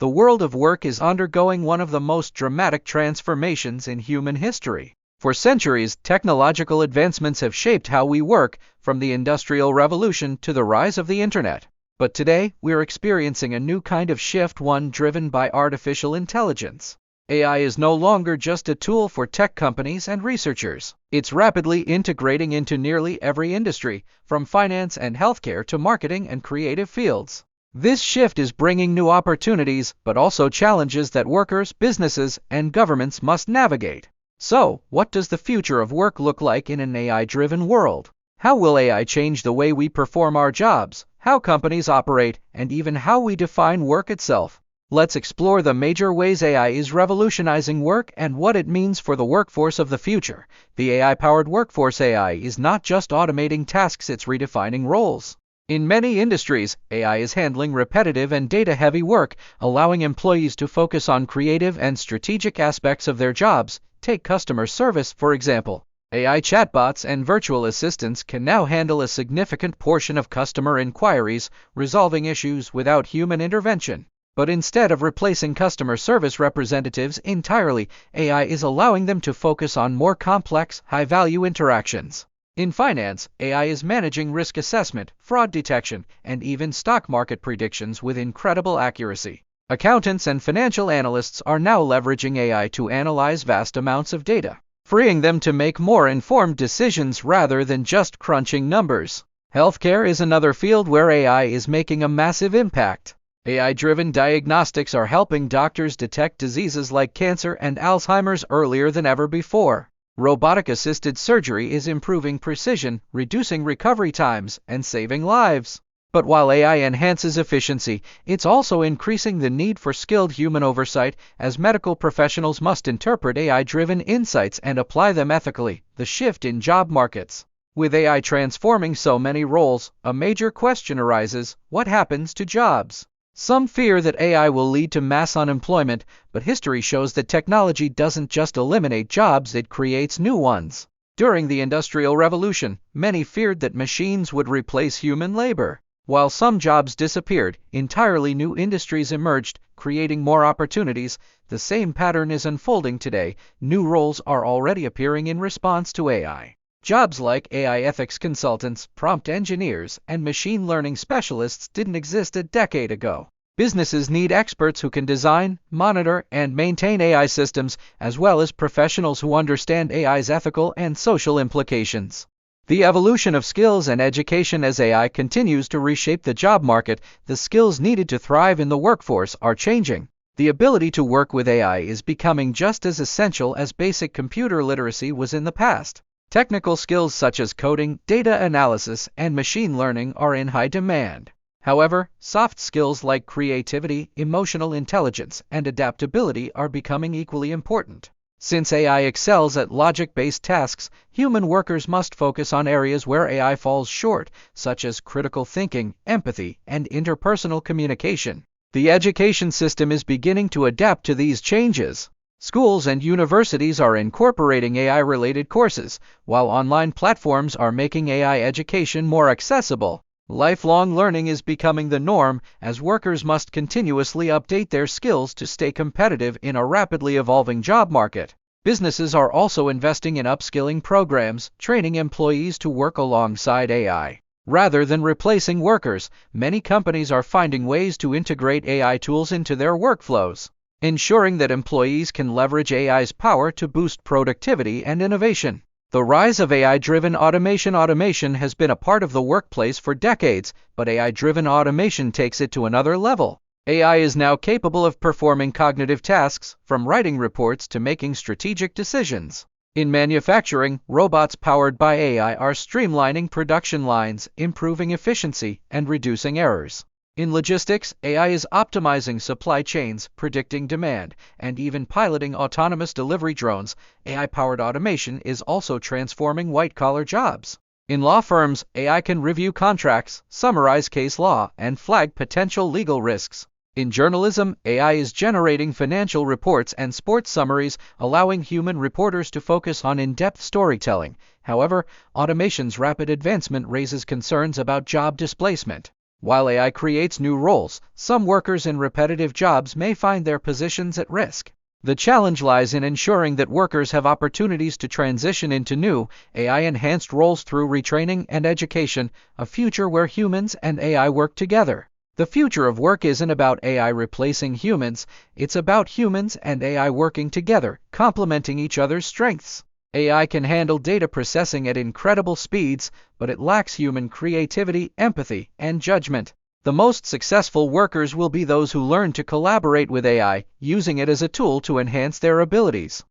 The world of work is undergoing one of the most dramatic transformations in human history. For centuries, technological advancements have shaped how we work, from the Industrial Revolution to the rise of the Internet. But today, we're experiencing a new kind of shift, one driven by artificial intelligence. AI is no longer just a tool for tech companies and researchers. It's rapidly integrating into nearly every industry, from finance and healthcare to marketing and creative fields. This shift is bringing new opportunities, but also challenges that workers, businesses, and governments must navigate. So, what does the future of work look like in an AI-driven world? How will AI change the way we perform our jobs, how companies operate, and even how we define work itself? Let's explore the major ways AI is revolutionizing work and what it means for the workforce of the future. The AI-powered workforce. AI is not just automating tasks, it's redefining roles. In many industries, AI is handling repetitive and data-heavy work, allowing employees to focus on creative and strategic aspects of their jobs. Take customer service, for example. AI chatbots and virtual assistants can now handle a significant portion of customer inquiries, resolving issues without human intervention. But instead of replacing customer service representatives entirely, AI is allowing them to focus on more complex, high-value interactions. In finance, AI is managing risk assessment, fraud detection, and even stock market predictions with incredible accuracy. Accountants and financial analysts are now leveraging AI to analyze vast amounts of data, freeing them to make more informed decisions rather than just crunching numbers. Healthcare is another field where AI is making a massive impact. AI-driven diagnostics are helping doctors detect diseases like cancer and Alzheimer's earlier than ever before. Robotic-assisted surgery is improving precision, reducing recovery times, and saving lives. But while AI enhances efficiency, it's also increasing the need for skilled human oversight, as medical professionals must interpret AI-driven insights and apply them ethically. The shift in job markets. With AI transforming so many roles, a major question arises: what happens to jobs? Some fear that AI will lead to mass unemployment, but history shows that technology doesn't just eliminate jobs, it creates new ones. During the Industrial Revolution, many feared that machines would replace human labor. While some jobs disappeared, entirely new industries emerged, creating more opportunities. The same pattern is unfolding today. New roles are already appearing in response to AI. Jobs like AI ethics consultants, prompt engineers, and machine learning specialists didn't exist a decade ago. Businesses need experts who can design, monitor, and maintain AI systems, as well as professionals who understand AI's ethical and social implications. The evolution of skills and education. As AI continues to reshape the job market, the skills needed to thrive in the workforce are changing. The ability to work with AI is becoming just as essential as basic computer literacy was in the past. Technical skills such as coding, data analysis, and machine learning are in high demand. However, soft skills like creativity, emotional intelligence, and adaptability are becoming equally important. Since AI excels at logic-based tasks, human workers must focus on areas where AI falls short, such as critical thinking, empathy, and interpersonal communication. The education system is beginning to adapt to these changes. Schools and universities are incorporating AI-related courses, while online platforms are making AI education more accessible. Lifelong learning is becoming the norm, as workers must continuously update their skills to stay competitive in a rapidly evolving job market. Businesses are also investing in upskilling programs, training employees to work alongside AI. Rather than replacing workers, many companies are finding ways to integrate AI tools into their workflows, ensuring that employees can leverage AI's power to boost productivity and innovation. The rise of AI-driven automation. Automation has been a part of the workplace for decades, but AI-driven automation takes it to another level. AI is now capable of performing cognitive tasks, from writing reports to making strategic decisions. In manufacturing, robots powered by AI are streamlining production lines, improving efficiency, and reducing errors. In logistics, AI is optimizing supply chains, predicting demand, and even piloting autonomous delivery drones. AI-powered automation is also transforming white-collar jobs. In law firms, AI can review contracts, summarize case law, and flag potential legal risks. In journalism, AI is generating financial reports and sports summaries, allowing human reporters to focus on in-depth storytelling. However, automation's rapid advancement raises concerns about job displacement. While AI creates new roles, some workers in repetitive jobs may find their positions at risk. The challenge lies in ensuring that workers have opportunities to transition into new, AI-enhanced roles through retraining and education, a future where humans and AI work together. The future of work isn't about AI replacing humans, it's about humans and AI working together, complementing each other's strengths. AI can handle data processing at incredible speeds, but it lacks human creativity, empathy, and judgment. The most successful workers will be those who learn to collaborate with AI, using it as a tool to enhance their abilities.